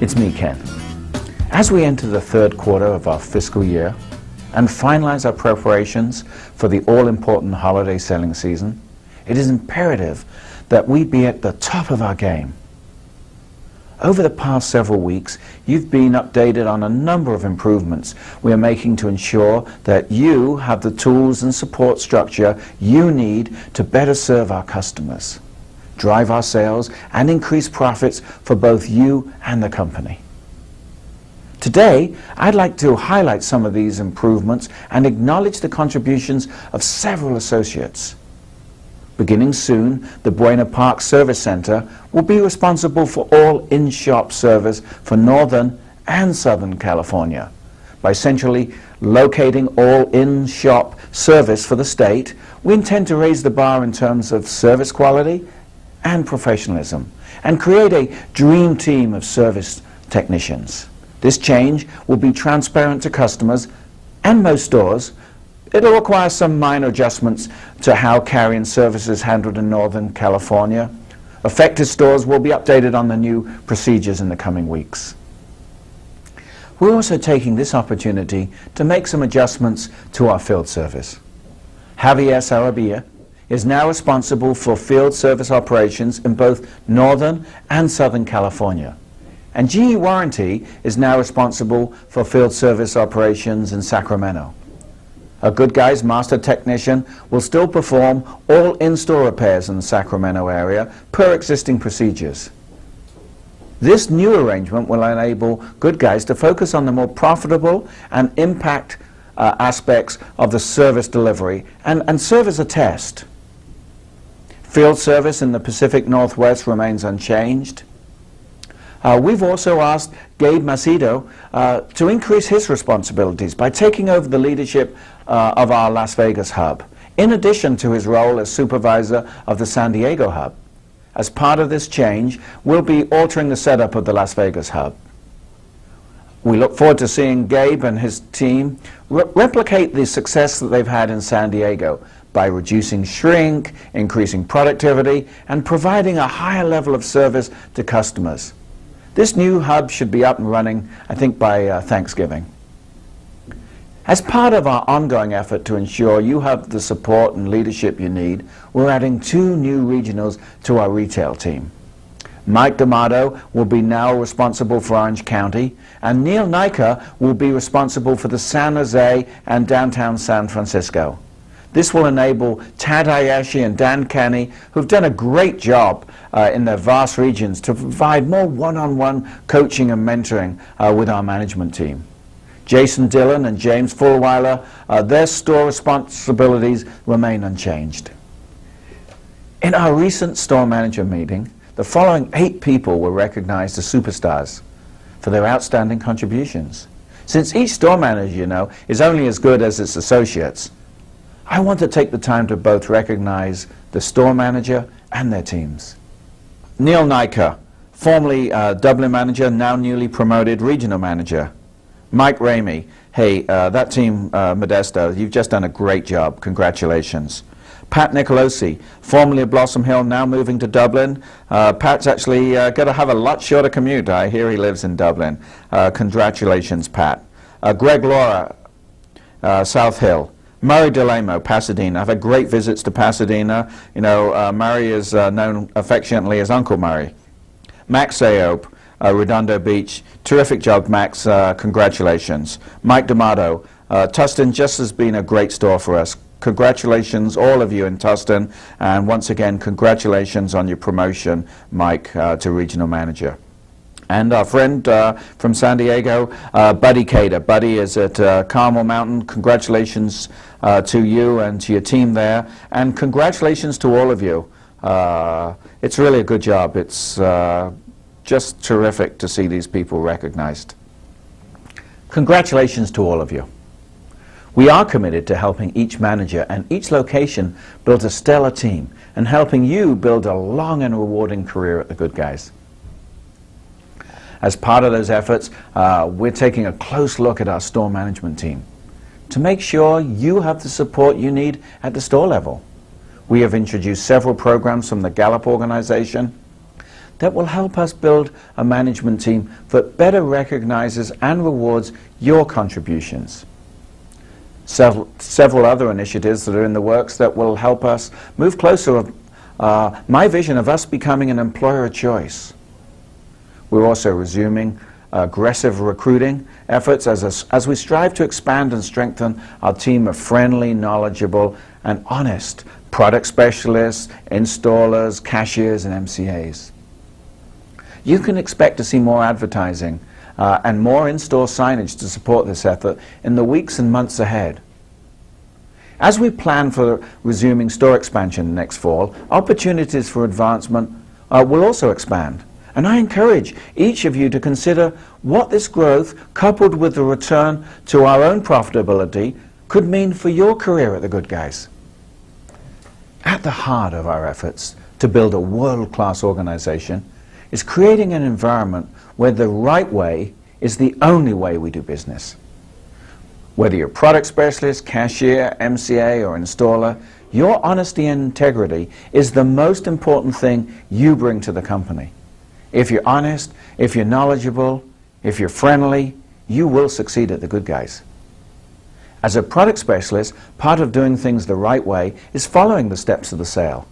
It's me, Ken. As we enter the third quarter of our fiscal year and finalize our preparations for the all-important holiday selling season, it is imperative that we be at the top of our game. Over the past several weeks, you've been updated on a number of improvements we are making to ensure that you have the tools and support structure you need to better serve our customers, drive our sales, and increase profits for both you and the company. Today, I'd like to highlight some of these improvements and acknowledge the contributions of several associates. Beginning soon, the Buena Park Service Center will be responsible for all in-shop service for Northern and Southern California. By centrally locating all in-shop service for the state, we intend to raise the bar in terms of service quality and professionalism, and create a dream team of service technicians. This change will be transparent to customers and most stores. It'll require some minor adjustments to how carry-in service is handled in Northern California. Affected stores will be updated on the new procedures in the coming weeks. We're also taking this opportunity to make some adjustments to our field service. Javier Sarabia is now responsible for field service operations in both Northern and Southern California. And GE Warranty is now responsible for field service operations in Sacramento. A Good Guys master technician will still perform all in-store repairs in the Sacramento area per existing procedures. This new arrangement will enable Good Guys to focus on the more profitable and impact aspects of the service delivery and serve as a test. Field service in the Pacific Northwest remains unchanged. We've also asked Gabe Macedo to increase his responsibilities by taking over the leadership of our Las Vegas hub, in addition to his role as supervisor of the San Diego hub. As part of this change, we'll be altering the setup of the Las Vegas hub. We look forward to seeing Gabe and his team replicate the success that they've had in San Diego by reducing shrink, increasing productivity, and providing a higher level of service to customers. This new hub should be up and running, I think, by Thanksgiving. As part of our ongoing effort to ensure you have the support and leadership you need, we're adding 2 new regionals to our retail team. Mike D'Amato will be now responsible for Orange County, and Neil Nika will be responsible for the San Jose and downtown San Francisco. This will enable Tad Hayashi and Dan Kenny, who've done a great job in their vast regions, to provide more one-on-one coaching and mentoring with our management team. Jason Dillon and James Fulweiler, their store responsibilities remain unchanged. In our recent store manager meeting, the following 8 people were recognized as superstars for their outstanding contributions. Since each store manager, you know, is only as good as its associates, I want to take the time to both recognize the store manager and their teams. Neil Nika, formerly Dublin manager, now newly promoted regional manager. Mike Ramey, hey, that team, Modesto, you've just done a great job. Congratulations. Pat Nicolosi, formerly of Blossom Hill, now moving to Dublin. Pat's actually going to have a lot shorter commute. I hear he lives in Dublin. Congratulations, Pat. Greg Laura, South Hill. Murray DeLamo, Pasadena. I've had great visits to Pasadena. You know, Murray is known affectionately as Uncle Murray. Max Ayob, Redondo Beach. Terrific job, Max. Congratulations. Mike D'Amato, Tustin just has been a great store for us. Congratulations, all of you in Tustin. And once again, congratulations on your promotion, Mike, to regional manager. And our friend from San Diego, Buddy Cater. Buddy is at Carmel Mountain. Congratulations to you and to your team there. And congratulations to all of you. It's really a good job. It's just terrific to see these people recognized. Congratulations to all of you. We are committed to helping each manager and each location build a stellar team and helping you build a long and rewarding career at the Good Guys. As part of those efforts, we're taking a close look at our store management team to make sure you have the support you need at the store level. We have introduced several programs from the Gallup organization. that will help us build a management team that better recognizes and rewards your contributions. Several other initiatives that are in the works that will help us move closer to my vision of us becoming an employer of choice. We're also resuming aggressive recruiting efforts as we strive to expand and strengthen our team of friendly, knowledgeable, and honest product specialists, installers, cashiers, and MCAs. You can expect to see more advertising and more in-store signage to support this effort in the weeks and months ahead. As we plan for resuming store expansion next fall, opportunities for advancement will also expand. And I encourage each of you to consider what this growth, coupled with the return to our own profitability, could mean for your career at The Good Guys. At the heart of our efforts to build a world-class organization is creating an environment where the right way is the only way we do business. Whether you're a product specialist, cashier, MCA, or installer, your honesty and integrity is the most important thing you bring to the company. If you're honest, if you're knowledgeable, if you're friendly, you will succeed at The Good Guys. As a product specialist, part of doing things the right way is following the steps of the sale.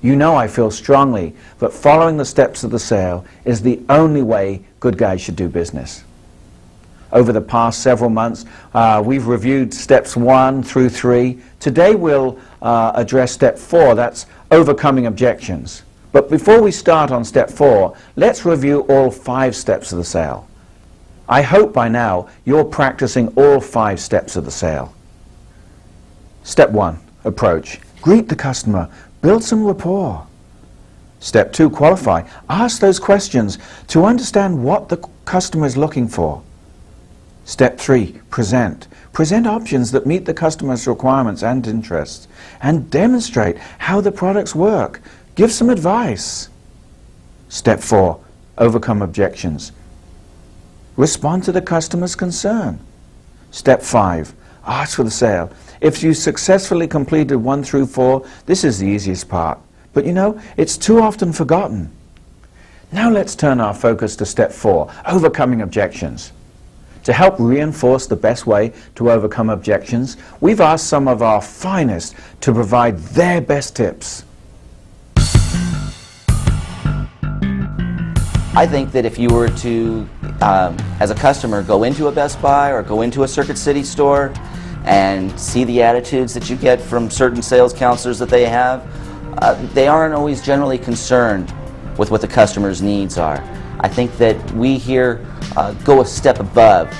You know I feel strongly that following the steps of the sale is the only way Good Guys should do business. Over the past several months, we've reviewed steps 1 through 3. Today we'll address step 4, that's overcoming objections. But before we start on step 4, let's review all 5 steps of the sale. I hope by now you're practicing all 5 steps of the sale. Step 1, approach. Greet the customer. Build some rapport. Step 2, qualify. Ask those questions to understand what the customer is looking for. Step 3, present. Present options that meet the customer's requirements and interests, and demonstrate how the products work. Give some advice. Step 4, overcome objections. Respond to the customer's concern. Step 5, ask for the sale. If you successfully completed 1 through 4, this is the easiest part. But you know, it's too often forgotten. Now let's turn our focus to step 4, overcoming objections. To help reinforce the best way to overcome objections, we've asked some of our finest to provide their best tips. I think that if you were to, as a customer, go into a Best Buy or go into a Circuit City store and see the attitudes that you get from certain sales counselors that they have, they aren't always generally concerned with what the customer's needs are. I think that we here go a step above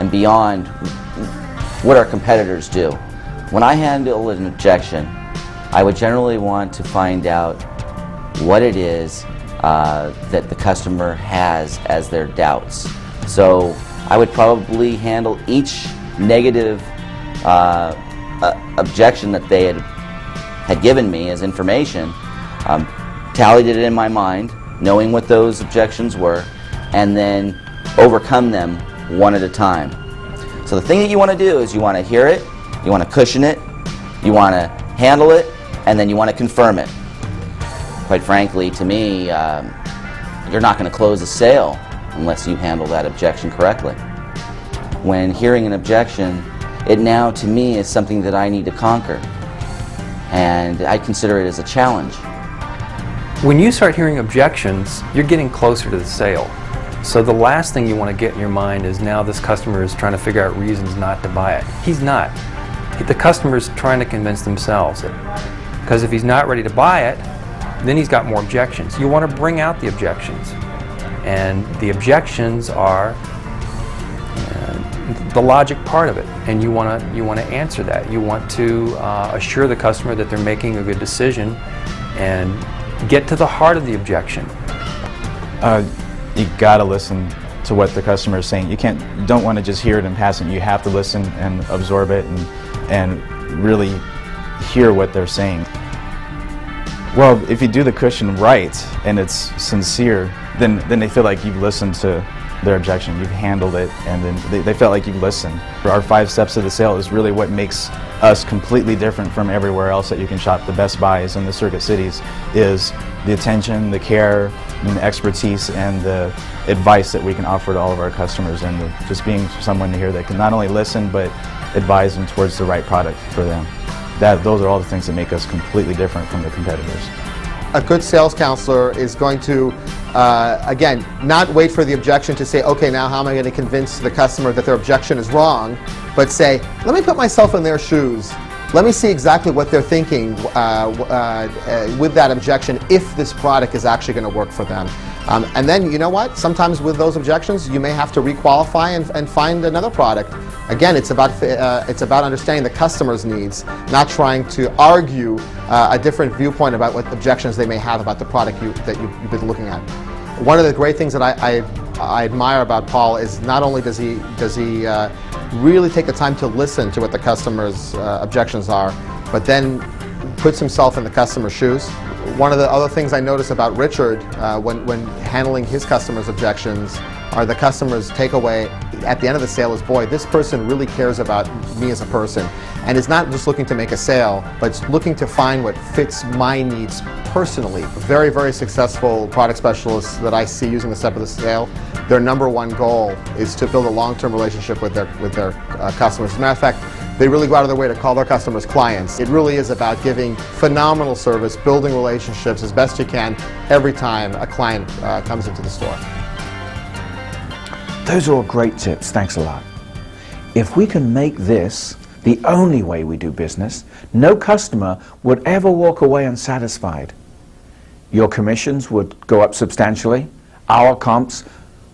and beyond what our competitors do. When I handle an objection, I would generally want to find out what it is that the customer has as their doubts. So I would probably handle each negative objection that they had given me as information, tallied it in my mind, knowing what those objections were, and then overcome them one at a time. So the thing that you want to do is you want to hear it, you want to cushion it, you want to handle it, and then you want to confirm it. Quite frankly, to me, you're not going to close a sale unless you handle that objection correctly. When hearing an objection, it now to me is something that I need to conquer, and I consider it as a challenge. When you start hearing objections, you're getting closer to the sale. So the last thing you want to get in your mind is now this customer is trying to figure out reasons not to buy it. He's not. The customer's trying to convince themselves. Because if he's not ready to buy it, then he's got more objections. You want to bring out the objections. And the objections are the logic part of it. And you want to answer that. You want to assure the customer that they're making a good decision and get to the heart of the objection. You gotta listen to what the customer is saying. You don't want to just hear it in passing. You have to listen and absorb it and really hear what they're saying. Well, if you do the cushion right and it's sincere, then they feel like you've listened to their objection, you've handled it, and then they felt like you've listened. Our 5 steps of the sale is really what makes us completely different from everywhere else that you can shop, the Best Buys and the Circuit Cities, is the attention, the care, and the expertise, and the advice that we can offer to all of our customers, and just being someone here that can not only listen but advise them towards the right product for them. Those are all the things that make us completely different from the competitors. A good sales counselor is going to, again, not wait for the objection to say, okay, now how am I going to convince the customer that their objection is wrong, but say, let me put myself in their shoes. Let me see exactly what they're thinking with that objection, if this product is actually going to work for them. And then, you know what? Sometimes with those objections, you may have to requalify and find another product. Again, it's about understanding the customer's needs, not trying to argue a different viewpoint about what objections they may have about the product that you've been looking at. One of the great things that I admire about Paul is not only does he really take the time to listen to what the customer's objections are, but then puts himself in the customer's shoes. One of the other things I notice about Richard when handling his customers' objections are the customer's takeaway at the end of the sale is, boy, this person really cares about me as a person, and is not just looking to make a sale, but it's looking to find what fits my needs personally. Very, very successful product specialists that I see using the Step of the Sale, their #1 goal is to build a long-term relationship with their customers. As a matter of fact, they really go out of their way to call their customers clients. It really is about giving phenomenal service, building relationships as best you can every time a client comes into the store. Those are all great tips. Thanks a lot. If we can make this the only way we do business, no customer would ever walk away unsatisfied. Your commissions would go up substantially. Our comps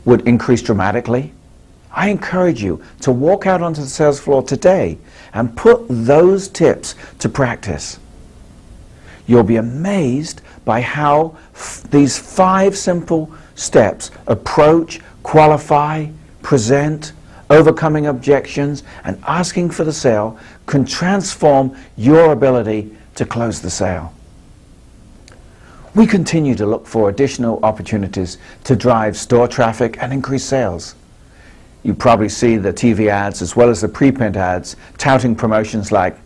would increase dramatically. I encourage you to walk out onto the sales floor today and put those tips to practice. You'll be amazed by how these 5 simple steps: approach, qualify, present, overcoming objections, and asking for the sale, can transform your ability to close the sale. We continue to look for additional opportunities to drive store traffic and increase sales. You probably see the TV ads as well as the pre-print ads touting promotions like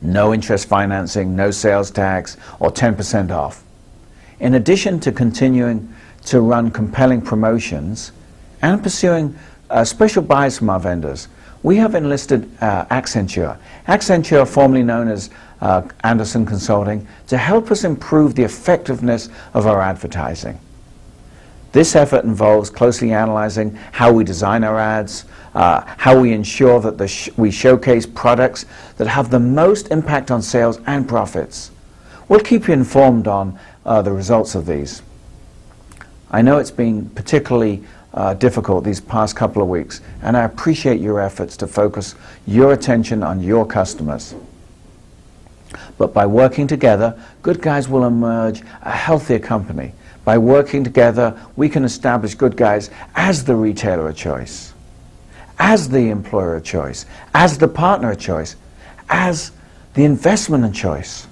no interest financing, no sales tax, or 10% off. In addition to continuing to run compelling promotions and pursuing special buys from our vendors, we have enlisted Accenture. Accenture, formerly known as Anderson Consulting, to help us improve the effectiveness of our advertising. This effort involves closely analyzing how we design our ads, how we ensure that we showcase products that have the most impact on sales and profits. We'll keep you informed on the results of these. I know it's been particularly difficult these past couple of weeks, and I appreciate your efforts to focus your attention on your customers. But by working together, Good Guys will emerge a healthier company. By working together, we can establish Good Guys as the retailer of choice, as the employer of choice, as the partner of choice, as the investment of choice.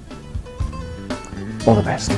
All the best.